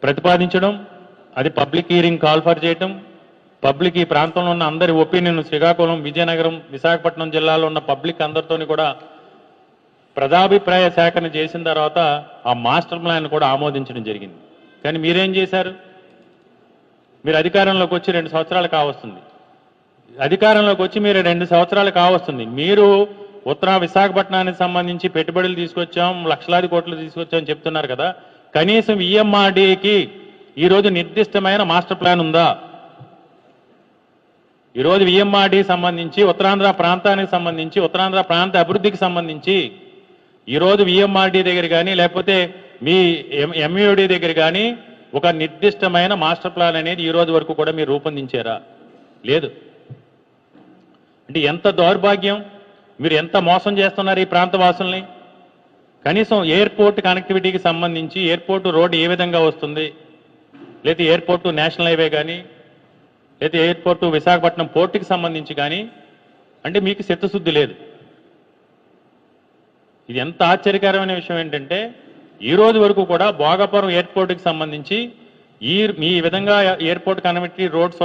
ప్రతిపాదించడం, అది public hearing call for చేయటం, public ఈ ప్రాంతంలో ఉన్న అందరి ఒపీనియన్ శ్రీకాకుళం, విజయనగరం, విశాఖపట్నం జిల్లాలో ఉన్న పబ్లిక్ అందరితోని కూడా ప్రజాభిప్రాయ సేకరణ చేసిన తర్వాత ఆ మాస్టర్ ప్లాన్ కూడా ఆమోదించడం జరిగింది. కానీ మీరేం చేశారు? మీరు అధికారంలోకి వచ్చి 2 సంవత్సరాలు కావస్తుంది. అధికారంలోకి వచ్చి మీరు 2 సంవత్సరాలు కావస్తుంది. మీరు ఉత్తర విశాఖపట్నానికి సంబంధించి పెట్టుబడులు తీసుకొచ్చాం, లక్షలాది కోట్లు తీసుకొచ్చామని చెప్తున్నారు కదా, కనీసం ఈఎంఆర్డీకి ఈరోజు నిర్దిష్టమైన మాస్టర్ ప్లాన్ ఉందా? ఈరోజు ఈఎంఆర్డీ సంబంధించి ఉత్తరాంధ్ర ప్రాంతానికి సంబంధించి, ఉత్తరాంధ్ర ప్రాంత అభివృద్ధికి సంబంధించి ఈరోజు ఈఎంఆర్డీ దగ్గర కానీ లేకపోతే మీ ఎంయూడీ దగ్గర కానీ ఒక నిర్దిష్టమైన మాస్టర్ ప్లాన్ అనేది ఈ రోజు వరకు కూడా మీరు రూపొందించారా? లేదు. అంటే ఎంత దౌర్భాగ్యం, మీరు ఎంత మోసం చేస్తున్నారు ఈ ప్రాంత వాసుల్ని. కనీసం ఎయిర్పోర్ట్ కనెక్టివిటీకి సంబంధించి ఎయిర్పోర్ట్ రోడ్ ఏ విధంగా వస్తుంది, లేదా ఎయిర్పోర్ట్ నేషనల్ హైవే కానీ, లేదా ఎయిర్పోర్ట్ విశాఖపట్నం పోర్టుకి సంబంధించి కానీ అంటే మీకు చిత్తశుద్ధి లేదు. ఇది ఎంత ఆశ్చర్యకరమైన విషయం ఏంటంటే ఈ రోజు వరకు కూడా భోగాపురం ఎయిర్పోర్ట్కి సంబంధించి ఈ విధంగా ఎయిర్పోర్ట్ కనెక్టివిటీ రోడ్స్